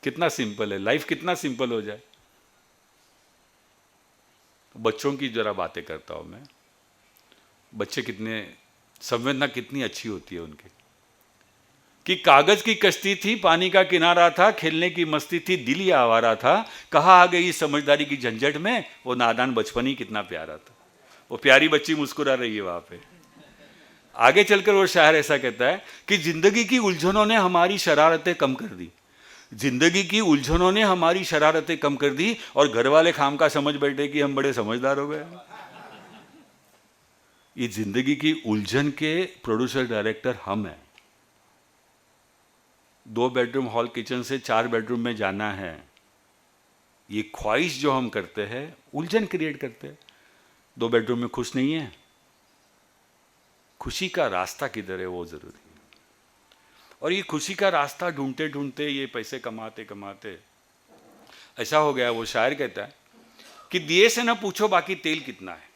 कितना सिंपल है लाइफ, कितना सिंपल हो जाए। बच्चों की जरा बातें करता हूं मैं। बच्चे कितने, संवेदना कितनी अच्छी होती है उनकी, कि कागज की कश्ती थी, पानी का किनारा था, खेलने की मस्ती थी, दिल ही आवारा था, कहाँ आ गई समझदारी की झंझट में, वो नादान बचपन ही कितना प्यारा था। वो प्यारी बच्ची मुस्कुरा रही है वहां पे। आगे चलकर वो शायर ऐसा कहता है कि जिंदगी की उलझनों ने हमारी शरारतें कम कर दी, जिंदगी की उलझनों ने हमारी शरारतें कम कर दी, और घर वाले खाम का समझ बैठे कि हम बड़े समझदार हो गए। ये जिंदगी की उलझन के प्रोड्यूसर डायरेक्टर हम हैं। 2 बेडरूम हॉल किचन से 4 बेडरूम में जाना है, ये ख्वाहिश जो हम करते हैं उलझन क्रिएट करते हैं। 2 बेडरूम में खुश नहीं है, खुशी का रास्ता किधर है वो जरूरी है। और ये खुशी का रास्ता ढूंढते ढूंढते, ये पैसे कमाते कमाते ऐसा हो गया। वो शायर कहता है कि दिए से ना पूछो बाकी तेल कितना है,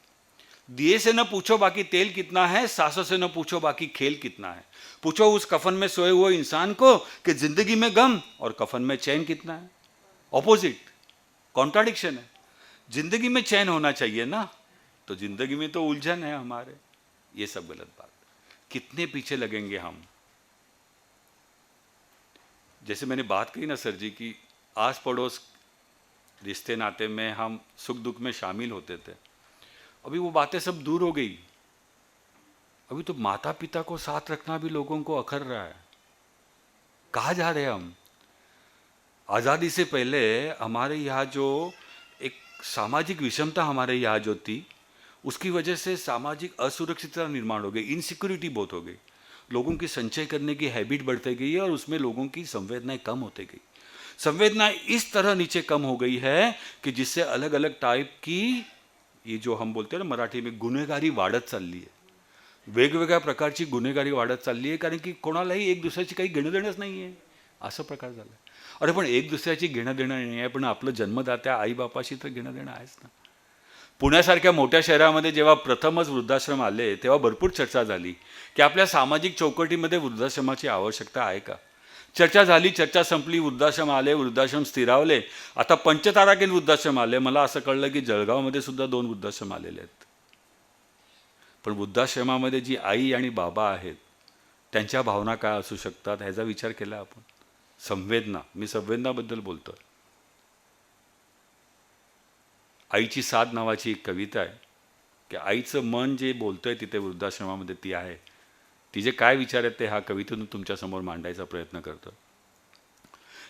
दिए से न पूछो बाकी तेल कितना है, सासों से न पूछो बाकी खेल कितना है। पूछो उस कफन में सोए हुए इंसान को कि जिंदगी में गम और कफन में चैन कितना है। ऑपोजिट, कॉन्ट्राडिक्शन है। जिंदगी में चैन होना चाहिए ना, तो जिंदगी में तो उलझन है हमारे। ये सब गलत बात। कितने पीछे लगेंगे हम। जैसे मैंने बात कही ना सर जी की, आस पड़ोस रिश्ते नाते में हम सुख दुख में शामिल होते थे, अभी वो बातें सब दूर हो गई। अभी तो माता पिता को साथ रखना भी लोगों को अखर रहा है। कहाँ जा रहे हैं हम? आज़ादी से पहले हमारे यहाँ जो एक सामाजिक विषमता हमारे यहाँ जो थी, उसकी वजह से सामाजिक असुरक्षितता निर्माण हो गई, इनसिक्योरिटी बहुत हो गई। लोगों की संचय करने की हैबिट बढ़ती गई है और उसमें लोगों की संवेदनाएं कम होती गई। संवेदना इस तरह नीचे कम हो गई है कि जिससे अलग अलग टाइप की, ये जो हम बोलते हैं ना मराठी में, गुन्हेगारी वाढत चालली आहे। वेगवेगळ्या प्रकारची गुन्हेगारी वाढत चालली आहे, कारण की कोणालाही एक दुसऱ्याची काही घेणं देणंच नाही आहे, असं प्रकार झाला आहे। अरे पण एक दुसऱ्याची घेणं देणं नाही आहे, पण आपलं जन्मदात्या आईबापाशी तर घेणं देणं आहेच ना। पुण्यासारख्या मोठ्या शहरामध्ये जेव्हा प्रथमच वृद्धाश्रम आले, तेव्हा भरपूर चर्चा झाली की आपल्या सामाजिक चौकटीमध्ये वृद्धाश्रमाची आवश्यकता आहे का। चर्चा झाली, चर्चा संपली, वृद्धाश्रम आले, वृद्धाश्रम स्थिरावले, आता पंचतारांकित वृद्धाश्रम आले। मला असं कळलं की जळगावमध्ये सुद्धा 2 वृद्धाश्रम आलेले आहेत। पण वृद्धाश्रमामध्ये जी आई आणि बाबा आहेत, त्यांच्या भावना काय असू शकतात ह्याचा विचार केला आपण? संवेदना, मी संवेदनाबद्दल बोलतोय। आईची साथ नावाची एक कविता आहे की आईचं मन जे बोलतंय तिथे वृद्धाश्रमामध्ये ती आहे, तिचे काय विचार आहेत ते ह्या कवितेतून तुमच्यासमोर मांडायचा प्रयत्न करतो।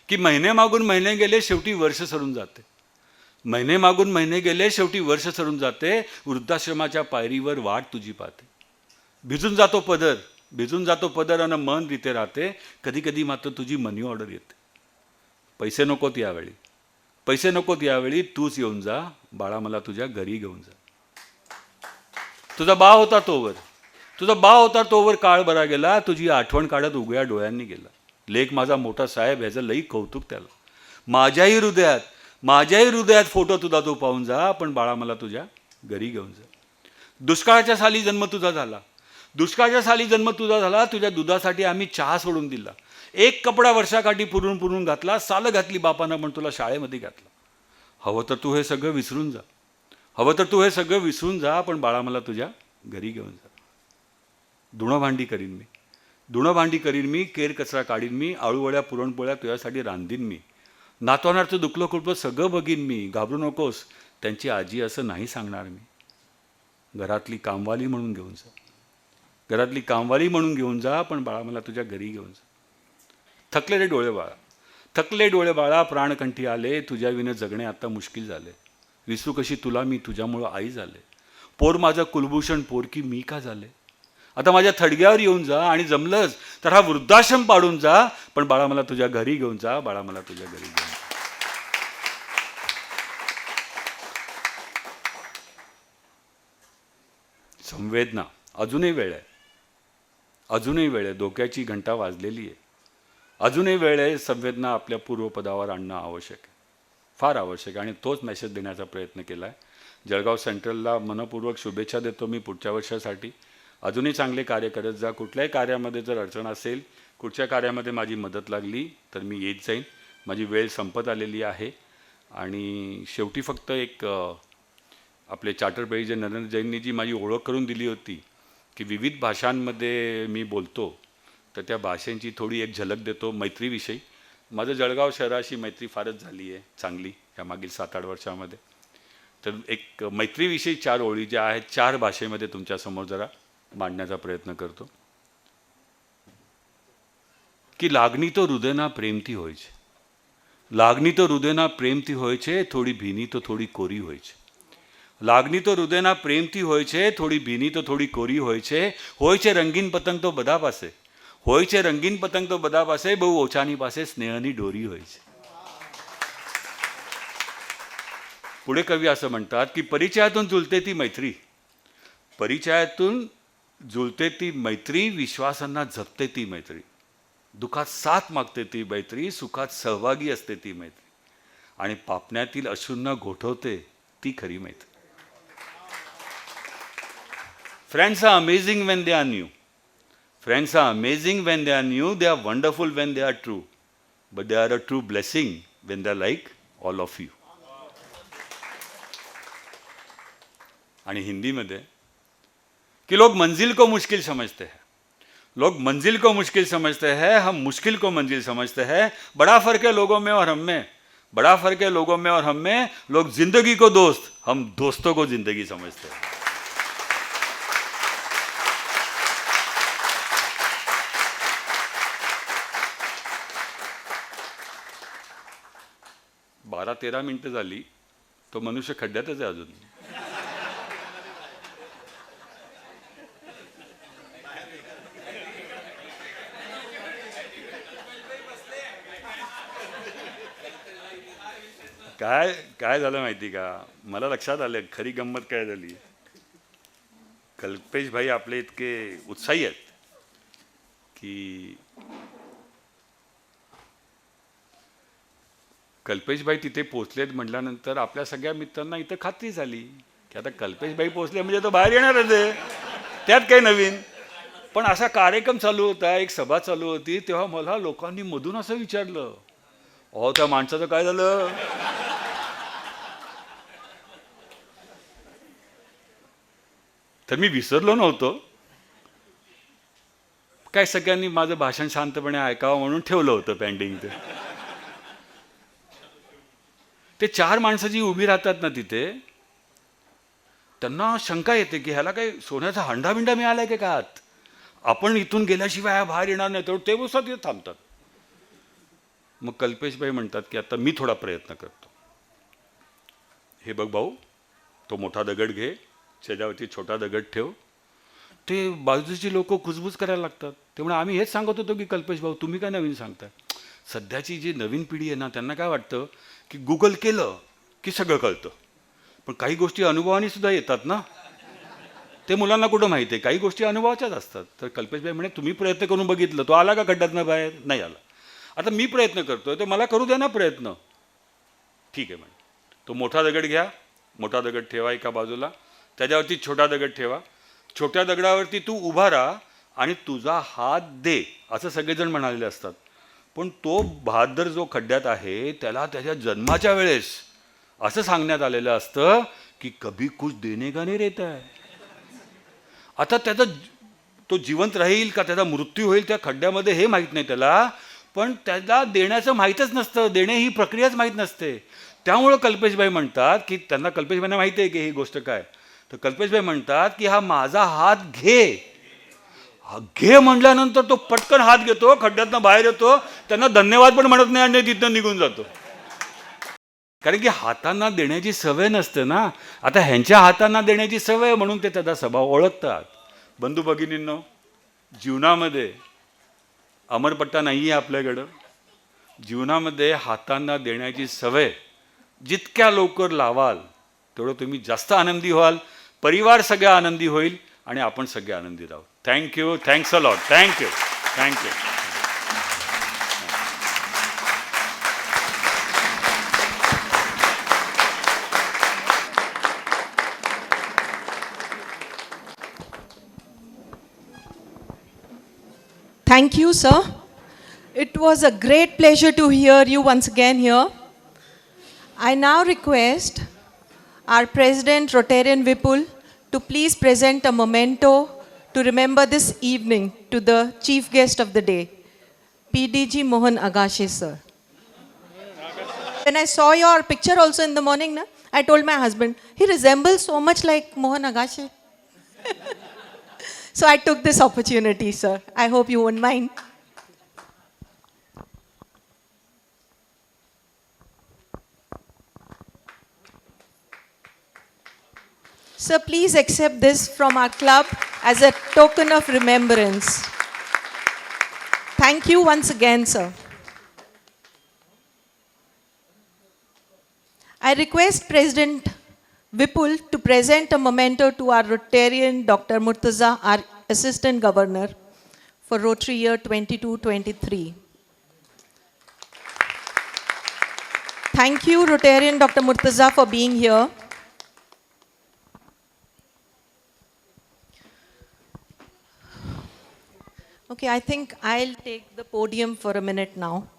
की महिने मागून महिने गेले, शेवटी वर्ष सरून जाते। महिने मागून महिने गेले, शेवटी वर्ष सरून जाते। वृद्धाश्रमाच्या पायरीवर वाट तुझी पाहते। भिजून जातो पदर, भिजून जातो पदर आणि मन तिथे राहते। कधी कधी मात्र तुझी मनी ऑर्डर येते। पैसे नकोत यावेळी, पैसे नकोत यावेळी, तूच येऊन जा बाळा, मला तुझ्या घरी घेऊन जा। तुझा बा होता तोवर, तुझा बा होता तोवर काळ बरा गेला, तुझी आठवण काढत उघड्या डोळ्यांनी गेला। लेख माझा मोठा साहेब, ह्याचं लई कौतुक त्याला। माझ्याही हृदयात फोटो तुझा तो पाहून जा, पण बाळा मला तुझ्या घरी घेऊन जा। दुष्काळाच्या साली जन्म तुझा झाला, दुष्काळाच्या साली जन्म तुझा झाला, तुझ्या दुधासाठी आम्ही चहा सोडून दिला। एक कपडा वर्षाकाठी पुरून पुरून घातला, सालं घातली बापानं पण तुला शाळेमध्ये घातला। हवं तर तू हे सगळं विसरून जा, हवं तर तू हे सगळं विसरून जा, पण बाळा मला तुझ्या घरी घेऊन जा। धुणं भांडी करीन मी, धुणं भांडी करीन मी, केर कचरा काढीन मी, आळूवळ्या पुरणपोळ्या तुझ्यासाठी रांधीन मी। नातवनारचं दुखलं खुरपं सगळं बघीन मी, घाबरू नकोस त्यांची आजी असं नाही सांगणार मी। घरातली कामवाली म्हणून घेऊन जा, घरातली कामवाली म्हणून घेऊन जा, पण बाळा मला तुझ्या घरी घेऊन जा। थकलेले डोळे बाळा, थकले डोळे बाळा, प्राणकंठी आले, तुझ्या विना जगणे आता मुश्किल झाले। विसरू कशी तुला मी, तुझ्यामुळं आई झाले। पोर माझं कुलभूषण, पोरकी मी का झाले। आता माझ्या थडग्यावर येऊन जा आणि जमलंच तर हा वृद्धाश्रम पाडून जा, पण बाळा मला तुझ्या घरी घेऊन जा, बाळा मला तुझ्या घरी घेऊन जा। संवेदना अजूनही वेळ आहे, अजूनही वेळ आहे। धोक्याची घंटा वाजलेली आहे, अजूनही वेळ आहे। संवेदना आपल्या पूर्वपदावर आणणं आवश्यक आहे, फार आवश्यक आहे, आणि तोच मेसेज देण्याचा प्रयत्न केला आहे। जळगाव सेंट्रलला मनपूर्वक शुभेच्छा देतो मी पुढच्या वर्षासाठी। अजूनही चांगले कार्य करत जा। कुठल्याही कार्यामध्ये जर अडचण असेल, कुठच्या कार्यामध्ये माझी मदत लागली तर मी येत जाईन। माझी वेळ संपत आलेली आहे आणि शेवटी फक्त एक आपले चार्टर जे नरेंद्र जैननी जी माझी ओळख करून दिली होती की विविध भाषांमध्ये मी बोलतो, तर त्या भाषांची थोडी एक झलक देतो मैत्रीविषयी। माझं जळगाव शहराशी मैत्री फारच झाली आहे चांगली या मागील 7-8 वर्षामध्ये। तर एक मैत्रीविषयी 4 ओळी ज्या आहेत 4 भाषेमध्ये तुमच्यासमोर जरा मांडण्याचा प्रयत्न करतो। की लागणी तो हृदयना प्रेमती होयचे, लागणी तो हृदयना प्रेमती होयचे, थोडी भीनी तो थोडी कोरी होयचे। लागनी तो हृदयना प्रेमती होयचे, थोडी भीनी तो थोडी कोरी होयचे। होयचे रंगीन पतंग तो बदा पासे, होयचे रंगीन पतंग तो बदा पासे, बहु ओछानी पासे स्नेहनी डोरी होयचे। पुढे कवी असं म्हणतात की परिचयातून जुळते ती मैत्री, परिचयातून जुळते ती मैत्री, विश्वासांना जपते ती मैत्री, दुःखात साथ मागते ती मैत्री, सुखात सहभागी असते ती मैत्री, आणि पापण्यातील अश्रूंना गोठवते ती खरी मैत्री। Friends are amazing when they are new. Friends are amazing when they are new. They are wonderful when they are true. But they are a true blessing when they are like all of you. आणि हिंदी में कि लोग मंजिल को मुश्किल समझते हैं, लोग मंजिल को मुश्किल समझते हैं, हम मुश्किल को मंजिल समझते हैं. बड़ा फर्क है लोगों में और हम में, बड़ा फर्क है लोगों में और हम में. लोग जिंदगी को दोस्त, हम दोस्तों को जिंदगी समझते हैं. 12-13 मिनिटं झाली, तो मनुष्य खड्ड्यातच आहे अजून. काय काय झालं माहिती का, मला लक्षात आलं खरी गंमत काय झाली. कल्पेश भाई आपले इतके उत्साही आहेत की कल्पेश भाई तिथे पोचलेत म्हटल्यानंतर आपल्या सगळ्या मित्रांना इथं खात्री झाली की आता कल्पेश भाई पोचले म्हणजे तो बाहेर येणारच आहे, त्यात काही नवीन. पण असा कार्यक्रम चालू होता, एक सभा चालू होती, तेव्हा मला लोकांनी मधून असं विचारलं, अहो त्या माणसाचं काय झालं. तर मी विसरलो नव्हतो, काय सगळ्यांनी माझं भाषण शांतपणे ऐकावं म्हणून ठेवलं होतं पेंडिंग. ते 4 माणसं जी उभी राहतात ना तिथे, त्यांना शंका येते की ह्याला काही सोन्याचा हंडाबिंडा मिळालाय की काय, आपण इथून गेल्याशिवाय बाहेर येणार नाही. तर ते बसतात तिथे थांबतात. मग कल्पेश भाई म्हणतात की आता मी थोडा प्रयत्न करतो. हे बघ भाऊ, तो मोठा दगड घे, त्याच्यावरती छोटा दगड ठेव. ते बाजूची लोक कुजबूज करायला लागतात. त्यामुळे आम्ही हेच सांगत होतो की कल्पेश भाऊ तुम्ही काय नवीन सांगताय. सध्याची जी नवीन पिढी आहे ना, त्यांना काय वाटतं की गुगल केलं की सगळं कळतं. पण काही गोष्टी अनुभवाने सुद्धा येतात ना, ते मुलांना कुठं माहिती आहे, काही गोष्टी अनुभवाच्याच असतात. तर कल्पेश भाई म्हणे तुम्ही प्रयत्न करून बघितलं, तो आला का खड्ड्यातनं बाहेर, नाही आला. आता मी प्रयत्न करतोय, तर मला करू द्या ना प्रयत्न. ठीक आहे म्हणे, तो मोठा दगड घ्या, मोठा दगड ठेवा एका बाजूला, त्याच्यावरती छोटा दगड ठेवा, छोट्या दगडावरती तू उभा राहा आणि तुझा हात दे, असं सगळेजण म्हणालेले असतात. पण तो बहादर जो खड्ड्यात आहे त्याला त्याच्या जन्माच्या वेळेस असं सांगण्यात आलेलं असतं की कभी कुछ देने का नहीं रहता है. आता त्याचा तो जिवंत राहील का त्याचा मृत्यू होईल त्या खड्ड्यामध्ये हे माहीत नाही त्याला, पण त्याला देण्याचं माहीतच नसतं, देणे ही प्रक्रियाच माहीत नसते. त्यामुळं कल्पेशभाई म्हणतात की त्यांना कल्पेशभाईंना माहिती आहे की ही गोष्ट काय. तर कल्पेशभाई म्हणतात की हा माझा हात घे. घे म्हटल्यानंतर तो पटकन हात घेतो, खड्ड्यातनं बाहेर येतो, त्यांना धन्यवाद पण म्हणत नाही आणि तिथनं निघून जातो. कारण की हातांना देण्याची सवय नसते ना. आता ह्यांच्या हातांना देण्याची सवय म्हणून ते त्याचा स्वभाव ओळखतात. बंधू भगिनींनो, जीवनामध्ये अमरपट्टा नाही आहे आपल्याकडं. जीवनामध्ये हातांना देण्याची सवय जितक्या लवकर लावाल तेवढं तुम्ही जास्त आनंदी व्हाल, परिवार सगळा आनंदी होईल आणि आपण सगळे आनंदी राहू. Thank you, thanks a lot. Thank you, thank you. Thank you, sir. It was a great pleasure to hear you once again here. I now request our President Rotarian Vipul to please present a memento to remember this evening to the chief guest of the day, PDG Mohan Agashe, sir. When I saw your picture also in the morning, I told my husband, he resembles so much like Mohan Agashe. So I took this opportunity, sir. I hope you won't mind. Sir, please accept this from our club as a token of remembrance. Thank you once again, sir. I request President Vipul to present a memento to our Rotarian Dr. Murtaza, our Assistant Governor for Rotary year 22-23. Thank you, Rotarian Dr. Murtaza, for being here. Okay, I think I'll take the podium for a minute now.